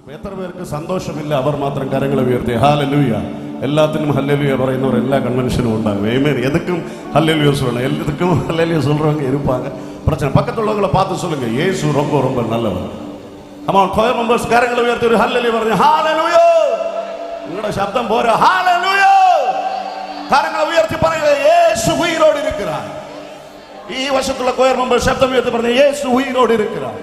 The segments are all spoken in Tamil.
എത്ര പേർക്ക് സന്തോഷമില്ല? അവർ മാത്രം കരങ്ങളെ ഉയർത്തി ഹല്ലേലൂയ. எல்லாத்துக்கும் ஹல்லேலூயா പറയുന്നவர் எல்லா கன்வென்ஷனும் உண்டாங்க. ஆமென். எதுக்கும் ஹல்லேலூயா சொல்லணும், எதுக்கும் ஹல்லேலூயா சொல்றவங்க இருப்பாங்க. பிரச்சனை பக்கத்துல உள்ளவங்களை பார்த்து சொல்லுங்க, இயேசு ரொம்ப ரொம்ப நல்லவர். ஆமா, கோயர் மெம்பர்ஸ் கரங்களை உயர்த்தி ஒரு ஹல்லேலூயா பாருங்க. ஹல்லேலூயா. உங்களோட சப்தம் போற ஹல்லேலூயா. கரங்களை உயர்த்தி பாருங்க, இயேசு உயிரோடு இருக்கிறார். ഈ വശത്തുള്ള കോയർ மெம்பர் ശബ്ദം ഉയർത്തി പറഞ്ഞു, യേശു ഉയിരോട് இருக்கிறார்.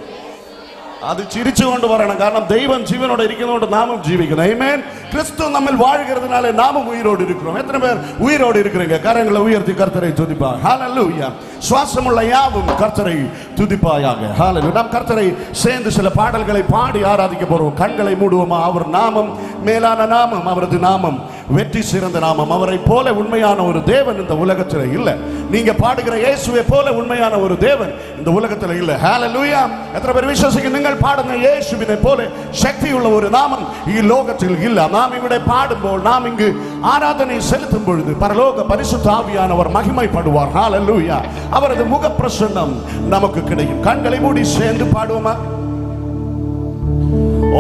അത് ചിരിച്ചുകൊണ്ട് പറയണം, കാരണം ദൈവം ജീവനോടെ ഇരിക്കുന്നതുകൊണ്ട് നാമും ജീവിക്കണം. ആമേൻ. கிறிஸ்து நம்மில் வாழ்கிறதுனால நாமும் உயிரோடு இருக்கிறோம். எத்தனை பேர் உயிரோடு இருக்கிறீங்க? கரங்களை உயர்த்தி கர்த்தரை துதிப்பாய். ஹல்லேலூயா. சுவாசமுள்ள யாவும் கர்த்தரை துதிப்பாயாக. ஹல்லேலூயா. நாம் கர்த்தரை சேர்ந்து சில பாடல்களை பாடி ஆராதிக்க போறோம். கண்களை மூடுவோமா? அவர் நாமம் மேலான நாமம், அவரது நாமம் வெற்றி சிறந்த நாமம். அவரை போல உண்மையான ஒரு தேவன் இந்த உலகத்தில் இல்லை. நீங்க பாடுகிற இயேசுவை போல உண்மையான ஒரு தேவன் இந்த உலகத்தில் இல்லை. ஹல்லேலூயா. எத்தனை பேர் விசுவாசிக்கிறீங்க? நீங்கள் பாடுங்க, இயேசுவினை போல சக்தியுள்ள ஒரு நாமம் இலோகத்தில் இல்லை. நாம் இங்கே பாடும்போது, நாம் இங்கு ஆராதனை செலுத்தும் பொழுது பரலோக பரிசுத்த ஆவியானவர் மகிமைப்படுவார். ஹல்லேலூயா. அவரது முக பிரசன்னம் நமக்கு கிடைக்கும். கண்களை மூடி சேர்ந்து பாடுவோமா?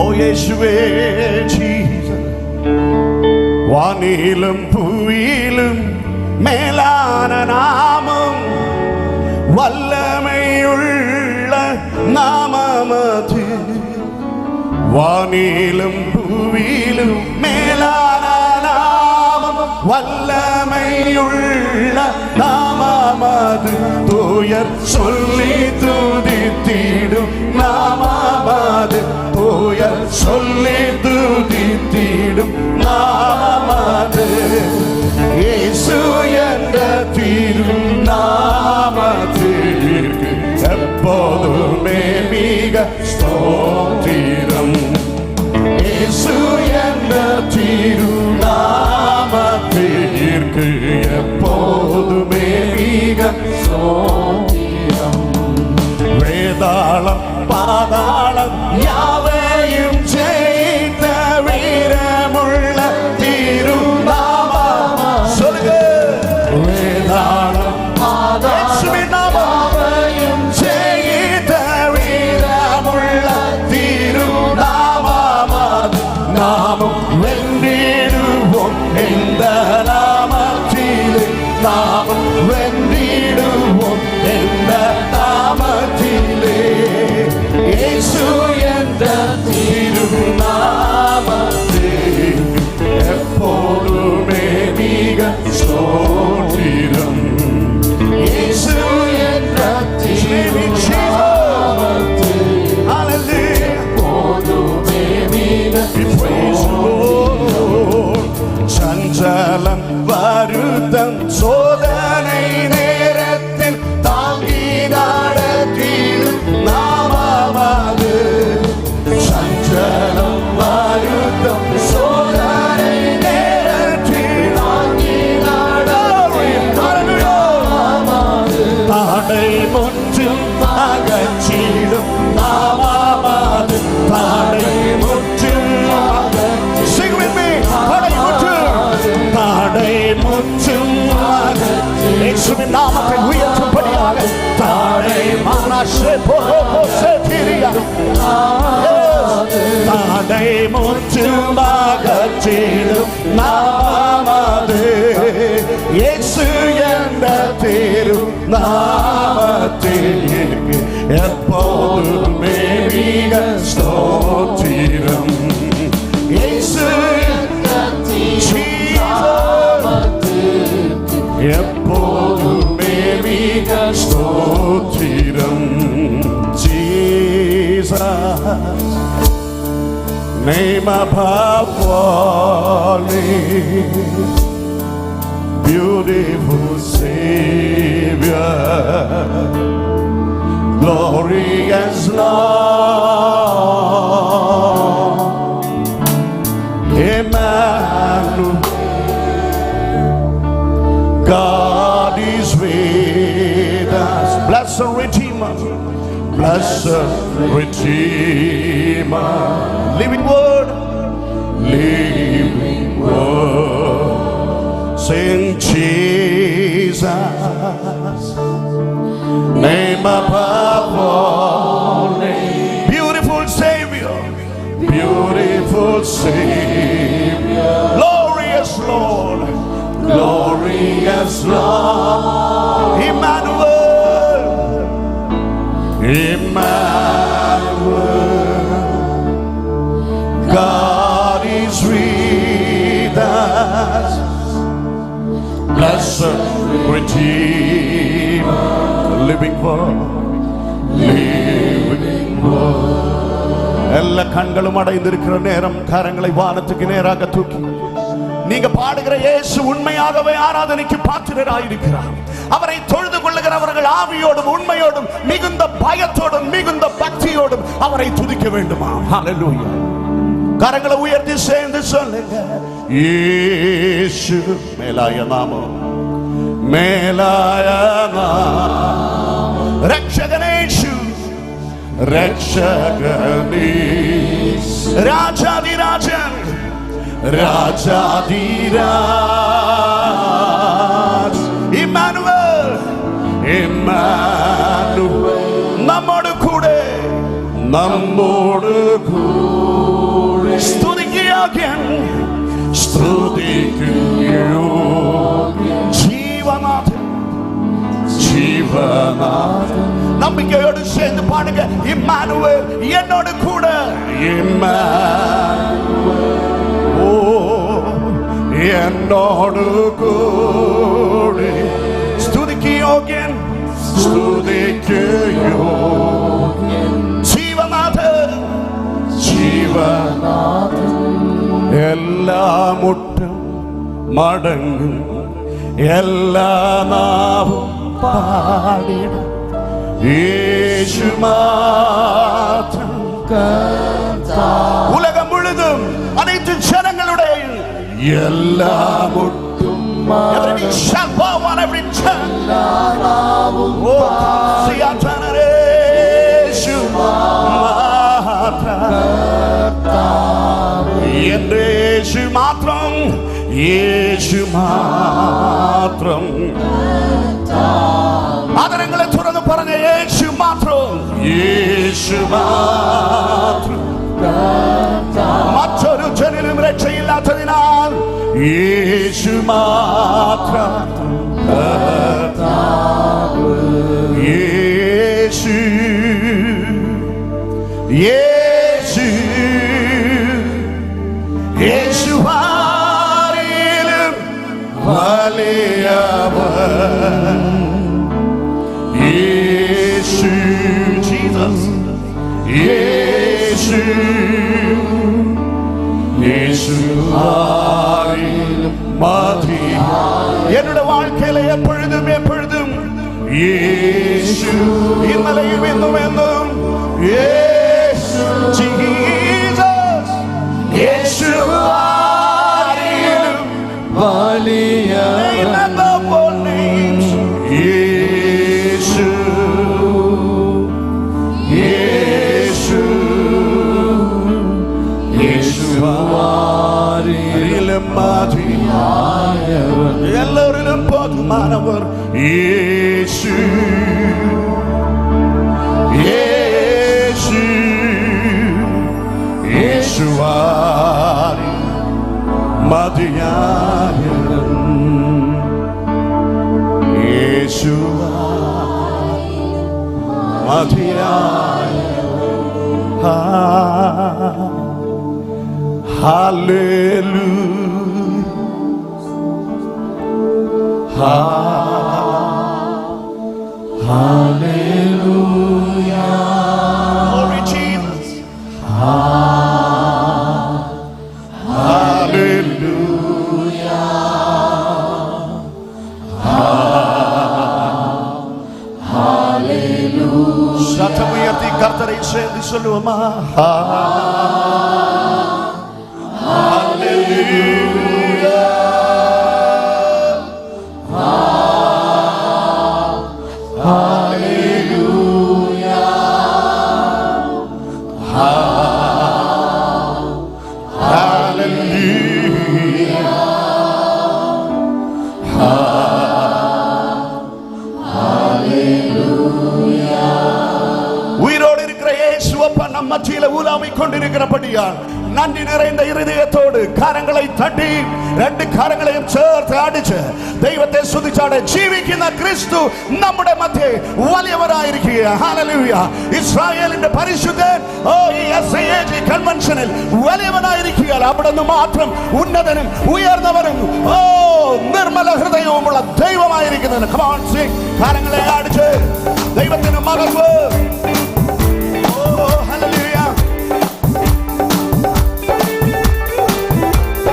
ஓ இயேசுவே, ஜீசஸ். வானிலும் பூவிலும் மேலான நாமம், வல்லமையுள்ள நாமமது. வானிலும் பூவிலும் மேலான நாமம், வல்லமையுள்ள நாமமது. தூயர் சொல்லி துதித்திடும் நாமமது. தூயர் சொல்லி துதித்திடும் நாமமது. இயேசு என்ற திருநாமத்திற்கு எப்போதுமே மிக ஸ்தோத்திரம். இயேசு என்ற திருநாமத்திற்கு எப்போதுமே மிக ஸ்தோத்திரம். வேதாளம் பாதாளம் யாவையும் ஜெயித்த வீரமுள்ள திருநாமம். சொல்லுங்க. வேதாளம் பாதாளம் ஜெயித்த வீரமுள்ள திருநாமம். நாமும் வென்றிடுவோம் இந்த நாமத்திலே. நாமும் வென்றிடுவோம் இந்த நாமத்திலே. இயேசு என்ற திருநாமத்திலே எப்போதுமே மிக ஸ்தோத்திரம். இயேசு என்ற திருநாமத்திலே எப்போதுமே மிக ஸ்தோத்திரம். சஞ்சலம் வருத்தம் சோதனை நேரத்தில் தாங்கி நடத்திடும் நாமமது. சஞ்சலம் வருத்தம் சோதனை நேரத்தில் தாங்கி நடத்திடும் நாமமது. தடை முற்றும் அகற்றிடும் நாமமது. தடை முற்றும் தடை முற்றும் இயேசுவின் நாமத்தை உயர்த்தும்படியாக தடை மனசே போசே திரியா. தடை முற்றும் அகற்றிடும் நாமமது. இயேசு என்ற திருநாமத்திற்கு எப்போதுமே மிக ஸ்தோத்திரம். இயேசு எப்போதுமே மிக ஸ்தோத்திரம். Jesus, name above all names, beautiful Savior, glorious Lord, Emmanuel. God is with us. Blessed Redeemer, blessed Redeemer. Living Word, living Word. Sing Jesus, name above all names. Beautiful Savior, beautiful beautiful Savior, glorious Lord, glorious Lord, Emmanuel, Emmanuel, God is with us, blessed Redeemer, living word, living word. எல்லா கண்களும் அடைந்திருக்கிற நேரம் கரங்களை வானத்துக்கு நேராக தூக்கி நீங்க பாடுகிற இயேசு உண்மையாகவே ஆராதனைக்கு பாத்திரராயிருக்கிறார். அவரை தொழுது கொள்ளுகிறவர்கள் ஆவியோடும் உண்மையோடும் மிகுந்த பயத்தோடும் மிகுந்த பக்தியோடும் அவரை துதிக்க வேண்டுமா? ஹல்லேலூயா. கரங்களை உயர்த்தி சேர்ந்து சொல்லுங்க, இயேசு மேலாய நாமம், மேலாய நாமம், ரட்சகனேசு, ரட்சகனே, ராஜாதிராஜன், ராஜாதிராஜ், இம்மானுவேல், இம்மானுவேல், நம்மோடு கூட, நம்மோடு கூட, ஸ்துதிக்கியோகியன், ஸ்துதிக்கியோகியன், ஜீவநாதன், ஜீவநாதன். நம்பிக்கையோடு சேர்ந்து பாடுங்க, இம்மானுவேல் என்னோடு கூட, இம்மானுவேல், ஓ என்னோடு கூட, ஸ்துதிக்கியோகியன், ஸ்துதிக்கியோகியன், ஜீவநாதன், ஜீவநாதன். எல்லா முட்டும் மடங்கும், எல்லா நாவும் பாடிடும், இயேசு மாத்திரம் கர்த்தர். உலகம் முழுதும் அனைத்து ஜனங்களுடைய எல்லா முட்டும் every shall bow and every tongue இயேசு மாத்திரம் கர்த்தர். இயேசு மாத்திரம், இயேசு மாத்திரம். ஆதரங்களை துறந்து பாருங்க, இயேசு மாத்திரம், இயேசு மாத்திரம். மற்றொரு ஜனிலும் ரட்சை இல்லாததினால் இயேசு மாத்திரம், இயேசு, இயேசு, இயேசுவாரிலும் வலியவர், இயேசு, ஜீசஸ், இயேசு, இயேசுவாரிலும் மதியாய். என்னுடைய வாழ்க்கையில எப்பொழுதும் எப்பொழுதும் இயேசு, இம்மலையும் இன்னும் என்னும் இயேசு, ஜீசஸ், இயேசுவாரிலும் வலியவர், இயேசு, இயேசு, இயேசுவாரிலும் மதியாயவர், எல்லோரிலும் போதுமானவர், இயேசு, இயேசு, இயேசுவாரி மதியாயவர், இயேசுவாரி மதியாயவர். Hallelujah, hallelujah, glory Jesus, hallelujah, hallelujah. சத்தம் உயர்த்தி கர்த்தரை சேர்ந்து சொல்லுவோமா? உயிரோடு இருக்கிற இயேசுவப்பா நம் மத்தியில ஊலாவிக் கொண்டிருக்கிறபடியால் நன்றி நிறைந்த இருதயத்தோடு கரங்களை தட்டி ரெண்டு கரங்களையும் சேர்த்து அடிச்சு ദൈവത്തെ സ്തുതിച്ചാടെ ജീവിക്കുന്ന ക്രിസ്തു നമ്മുടെ മധ്യേ വലിയവനായിരിക്കുക. ഹല്ലേലൂയ. ഇസ്രായേലിന്റെ പരിശുദ്ധൻ ഈ SAAG കൺവെൻഷനിൽ വലിയവനായിരിക്കുക. അവിടുന്ന് മാത്രം ഉന്നതനും ഉയർന്നവനും നിർമ്മല ഹൃദയവുമുള്ള ദൈവമായിരിക്കുന്നതിന് come on sing. കരങ്ങളെ അടിച്ച് ദൈവത്തിന് മഹത്വം. ഹല്ലേലൂയ.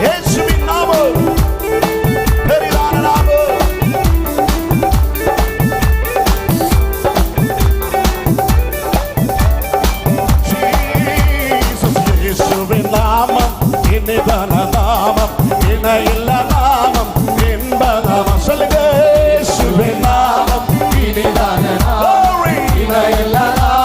യേശുവിൻ നാമം പെരിതാന നാമം. ജീസസ് യേശുവിൻ നാമം ഇനിതാന നാമം ഇണയില്ല നാമം ഇൻപനാമം. சொல்லுங்க യേശുവിൻ നാമം ഇനിതാന നാമം ഇണയില്ല നാമം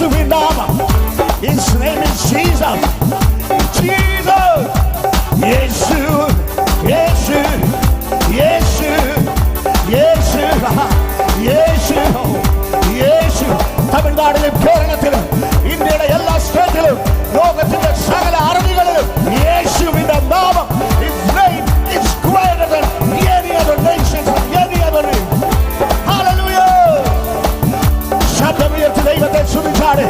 യേശുവിൻ നാമം. His name is Jesus. Jesus. യേശു യേശു യേശു യേശു യേശു യേശു. തമിഴ്നാട്ടിലും കേരളത്തിലും ഇന്ത്യയുടെ എല്ലാ സ്റ്റേറ്റിലും ലോകത്തിന്റെ സകല അറബികളിലും യേശുവിന്റെ നാമം His name is greater than any other nation, any other name. Hallelujah. ശബ്ദമുയർത്തി ദൈവത്തെ സ്തുതിച്ചാട്.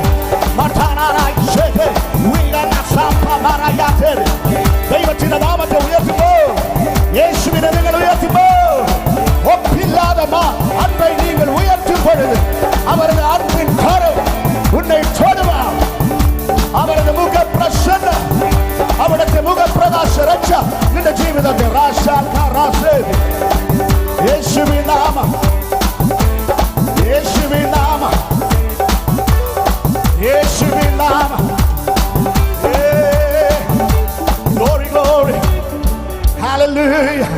ദൈവത്തിന്റെ നാമത്തെ ഉയർത്തുമ്പോ, യേശുവിനെ നിങ്ങൾ ഉയർത്തുമ്പോ, ഒപ്പില്ലാതെ அன்பை நீங்கள் உயர்த்தும் பொழுது அவரது அன்பின் கரம் உன்னை தொடுவார். அவரது முக பிரசன்னம், அவருடைய முக பிரகாச ரட்சா இந்த ஜீவிதத்தை ராசா ராசே. യേശുവിൻ നാമം, യേശുവിൻ നാമം, യേശുവിൻ നാമം. Glory, glory. Hallelujah.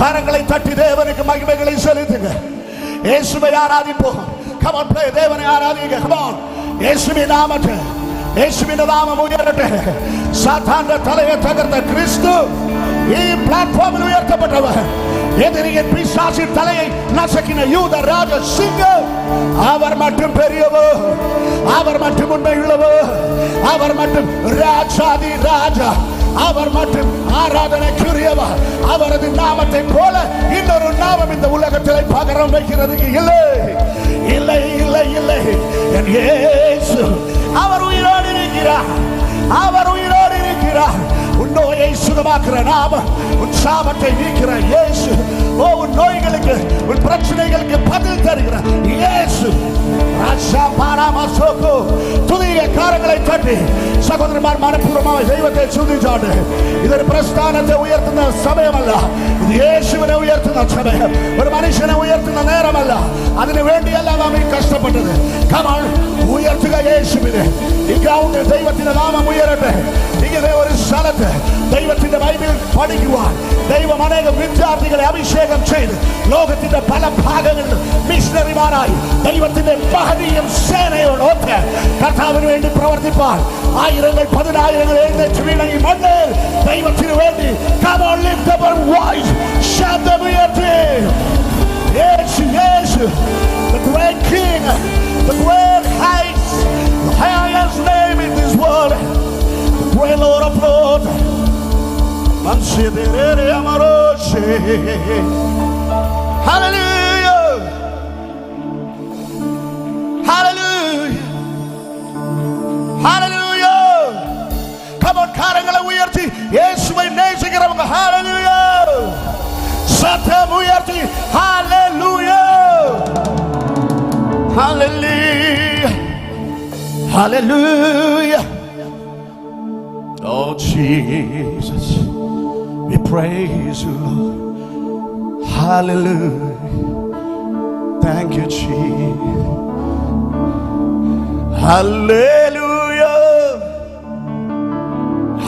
கரங்களை தட்டி தேவனுக்கு மகிமைகளை செலுத்துங்க. இயேசுவை ஆராதிப்போம். Come on, play. தேவனை ஆராதிங்க. Come on. இயேசுவின் நாமத்தை, இயேசுவின் நாமம் உயரட்ടെ. சாத்தானுடைய தலையை தகர்த்த கிறிஸ்து ഈ പ്ലാറ്റ്ഫോമിൽ ഉയർത്തപ്പെട്ടവർ, எதிரியின் பிசாசின் தலையை நசுக்கின யூத ராஜ சிங்கம், அவர் மட்டும் பெரியவர், அவர் மட்டும் உண்மையுள்ளவர், அவர் மட்டும் ராஜாதி ராஜா, அவர் மட்டும் ஆராதனைக்குரியவர். அவரது நாமத்தை போல இன்னொரு நாமம் இந்த உலகத்தில் பகரம் வைக்கிறதுக்கு இல்லை, இல்லை, இல்லை, இல்லை. என் இயேசு அவர் உயிரோடு இருக்கிறார், அவர் உயிரோடு இருக்கிறார். உன் நோயை சுகமாக்குற நாமம், உன் சாபத்தை நீக்கிற இயேசு. ஓ, உன் நோய்களுக்கு, உன் பிரச்சனைகளுக்கு பதில் தருகிற இயேசு. ராஜா பாராமசோகோ. துதிய காரங்களை தட்டி சகோதரமார் மனப்பூர்வமாக தெய்வத்தை சுதிச்சாடு. இது ஒரு பிரஸ்தானத்தை உயர்த்துന്ന സമയമല്ല, ഇത് യേശുവിനെ ഉയർത്തുന്ന സമയം. ഒരു മനുഷ്യനെ ഉയർത്തുന്ന നേരമല്ല. അതിനു വേണ്ടിയല്ല നാം ഈ കഷ്ടപ്പെട്ടത്. കമാൺ, ഉയർത്തുക യേശുവിനെ. ഈ ഗ്രൗണ്ടിൽ ദൈവത്തിന്റെ നാമം ഉയരട്ടെ. ഇങ്ങനെ ഒരു സ്ഥലത്ത് ദൈവത്തിന്റെ ബൈബിൾ പഠിക്കുവാൻ ദൈവം അനേകം വിദ്യാർത്ഥികളെ അഭിഷേകം ചെയ്ത് ലോകത്തിന്റെ പല ഭാഗങ്ങളിൽ മിഷണറിമാരായി ദൈവത്തിന്റെ മഹനീയ സേനയോടൊത്ത് കർത്താവിന് വേണ്ടി പ്രവർത്തിപ്പാൻ ആയിരങ്ങൾ പതിനായിരങ്ങൾ എഴുന്നേറ്റ് വീണ ഈ മണ്ണിൽ ദൈവത്തിന് വേണ്ടി Come on, lift up your voice. ശബ്ദമുയർത്തി. യേശു, യേശു, the great King, the great heights, the highest name in this world, the great Lord of Lords. Mansidere amaroshe. Hallelujah. Hallelujah. Hallelujah. Come on, karangala uyarthi യേശുവെ നേസിக்கிறவங்க hallelujah. சத்தம் உயர்த்தி hallelujah. Hallelujah. Hallelujah. Oh Jesus, we praise you, Lord. Hallelujah. Thank you, Jesus. Hallelujah.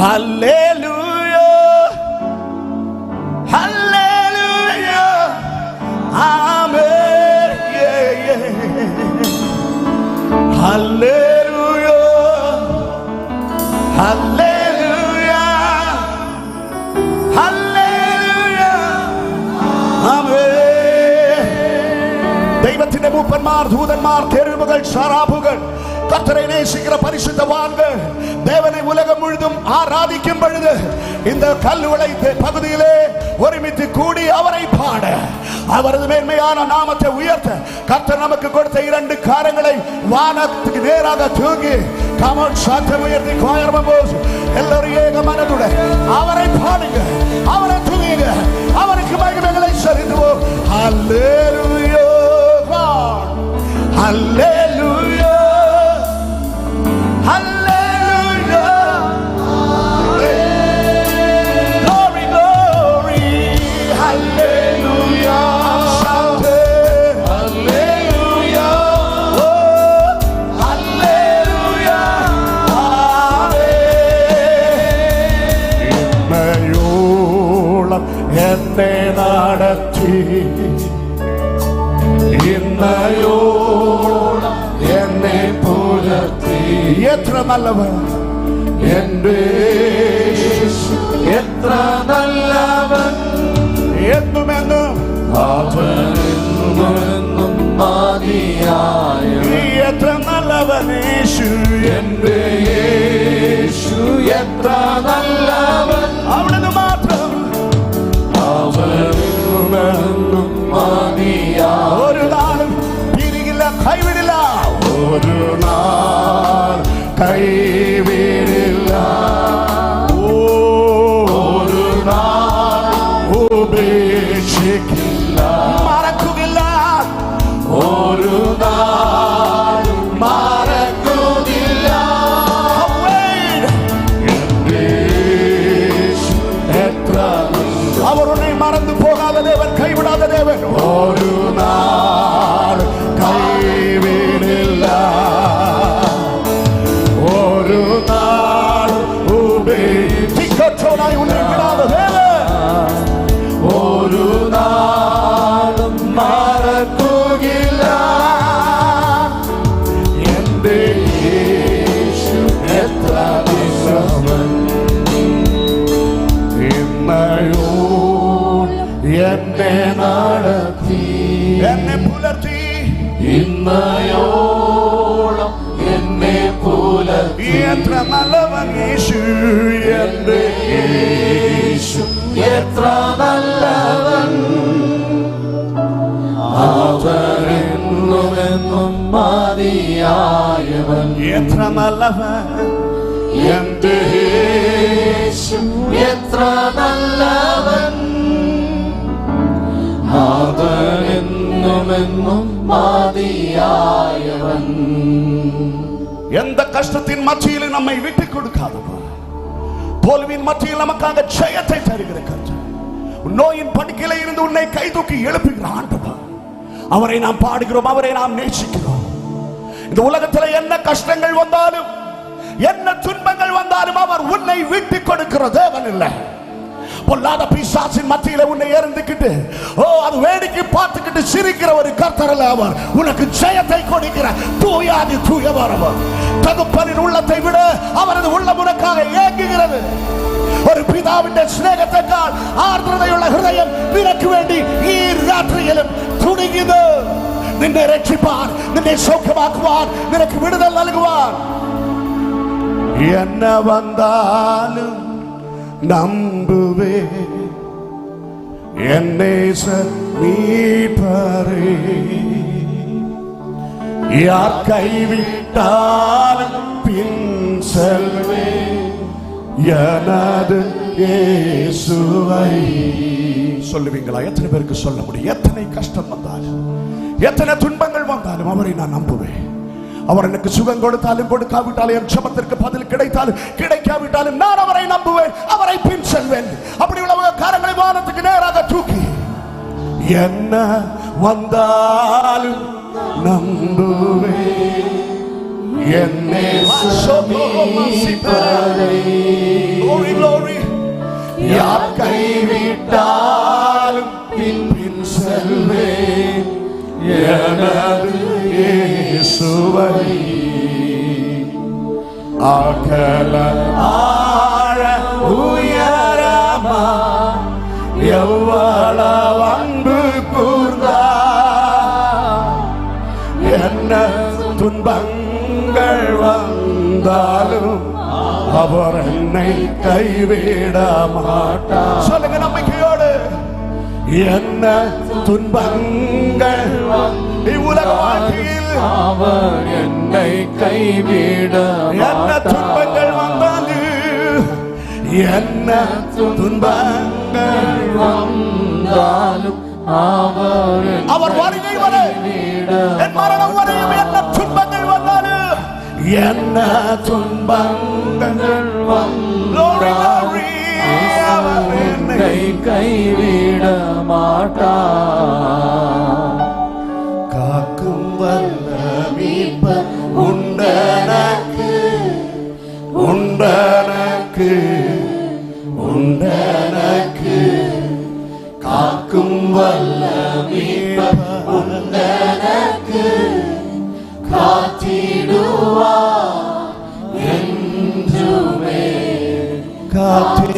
Hallelujah. Hallelujah. Amen. Yeah, yeah. Hallelujah. Hallelujah. Hallelujah. Amen. ദൈവത്തിന്റെ മൂപ്പന്മാർ, ദൂതന്മാർ, കെരൂബുകൾ, ശറാഫുകൾ, கர்த்தரை நேசிக்கிற பரிசுத்தவான்கள் தேவனை உலகம் முழுதும் ஆராதிக்கும் பொழுது இந்த கல்லுவளை பகுதியிலே ஒருமித்து கூடி அவரை பாட, அவரது மேன்மையான நாமத்தை உயர்த்த கர்த்தர் நமக்கு கொடுத்த இரண்டு காரங்களை வானத்துக்கு நேராக தூக்கி கமன் சத்தம் உயர்த்தி கோயர்மோஸ் எல்லாரும் ஏக மனதுடன் அவரை பாடுங்க, அவரை துதிங்க, அவருக்கு மகிமைகளை செலுத்துவோம். ஹல்லேலூயா. Hallelujah. Hallelujah. Glory, glory. Hallelujah. Hallelujah. Oh, hallelujah. ഇന്നയോളം എന്നെ നടത്തി, ഇന്നയോളം എന്നെ പുലർത്തി, എത്ര നല്ലവൻ എന്റെ യേശു എത്ര നല്ലവൻ എന്നുമെന്നും അവനെന്നുമെന്നും മതിയായവൻ എത്ര നല്ലവൻ യേശു എന്റെ യേശു എത്ര നല്ലവൻ അവിടുന്ന് മാത്രം അവനെന്നുമെന്നും മതിയായവൻ ഒരു നാളും തിരികില്ല കൈവിടില്ല ഒരു നാൾ കൈവിടില്ല ഒരു നാൾ ഉപേക്ഷിക്കില്ല മറക്കുകയില്ല ഒരു നാൾ മറക്കുകയില്ല എന്റെ യേശു എത്ര അവർ ഉന്നെ മറന്നു പോകാതെ ദേവൻ കൈവിടാതെ ദേവൻ ഒരു നാൾ കൈവിടില്ല ഒരു നാൾ തിക്കച്ചോടായി ഉന്നെ വിടാതെ ദേവൻ ഒരു നാളും മറക്കുകയില്ല എന്റെ യേശു എത്ര വിശ്വസൻ ഇന്നയോ എന്നെ നടത്തി എന്നെ പുലർത്തി ഇന്നയോളം എന്നെ പുലർത്തി എത്ര നല്ലവൻ യേശു എന്റെ യേശു എത്ര നല്ലവൻ അവനെന്നുമെന്നും മതിയായവൻ എത്ര നല്ലവൻ എന്റെ യേശു എത്ര നല്ലവൻ അവനെന്നുമെന്നും മതിയായവൻ எந்த கஷ்டத்தின் மத்தியில் நம்மை விட்டுக் கொடுக்காதவர் தோல்வியின் மத்தியில் நமக்காக ஜெயத்தை தருகிற கர்த்தர் நோயின் படுக்கையில இருந்து உன்னை கை தூக்கி எழுப்புகிற ஆண்டவர் அவரை நாம் பாடுகிறோம் அவரை நாம் நேசிக்கிறோம் இந்த உலகத்தில் என்ன கஷ்டங்கள் வந்தாலும் என்ன துன்பங்கள் வந்தாலும் அவர் உன்னை விட்டுக் கொடுக்கிற தேவன் இல்லை பொல்லாத பிசாசின் மத்தியில உன்னை ஏறிந்துக்கிட்டு அது வேடிக்கை பார்த்துக்கிட்டு சிரிக்கிற ஒரு கர்த்தர் அல்ல அவர் உனக்கு ஜெயத்தை கொடுக்கிற தூயாதி தூயவர் அவர் தகப்பனின் உள்ளத்தை விட அவரது உள்ளம் உனக்காக ஏங்குகிறது ஒரு பிதாவின் ஸ்நேகத்தைக்கால் ஆர்ദ്രതയുള്ള ഹൃദയം നിനക്ക് വേണ്ടി ഈ രാത്രിയിലും തുടിക്കുന്നു നിന്നെ രക്ഷിപ്പാൻ നിന്നെ സൗഖ്യമാക്കുവാൻ നിനക്ക് വിടുതൽ നൽകുവാൻ എന്നെ വന്നാലും நம்புவே என்னை மீட்பரே யார் கைவிட்டாலும் பின் செல்வே எனது இயேசுவை சொல்லுவீங்களா எத்தனை பேருக்கு சொல்ல முடியும் எத்தனை கஷ்டம் வந்தாலும் எத்தனை துன்பங்கள் வந்தாலும் அவரை நான் நம்புவேன் அவர் எனக்கு சுகம் கொடுத்தாலும் கொடுக்காவிட்டாலும் என் ஜெபத்திற்கு பதில் கிடைத்தாலும் கிடைக்காவிட்டாலும் நான் அவரை நம்புவேன் அவரை பின் செல்வேன் அப்படி உள்ள காரங்களை வானத்துக்கு நேராக தூக்கி என்ன வந்தாலும் நம்புவேன் என்னை யார் கைவிட்டாலும் பின் செல்வேன் எனது இயேசுவை அகல ஆழ உயரமா எவ்வளவு அன்பு கூர்ந்தார் என்ன துன்பங்கள் வந்தாலும் அவர் என்னை கைவிட மாட்டார் சொல்லுங்க நம்பிக்கையோடு என்ன துன்பங்கள் இவ்வுலக வாழ்க்கையில் அவர் என்னை கைவிட என்ன துன்பங்கள் வந்தாலும் என்ன துன்பங்கள் வந்தாலும் அவர் வருகை வரை என் மரணம் வரையும் என்ன துன்பங்கள் வந்தாலும் என்ன துன்பங்கள் வந்தாலும் என்னை கைவிட மாட்டார். காக்கும் வல்ல மீட்பர் உண்டனக்கு உண்டனக்கு உண்டனக்கு காக்கும் வல்ல மீட்பர் உண்டனக்கு காத்திடுவார் ராத்திரி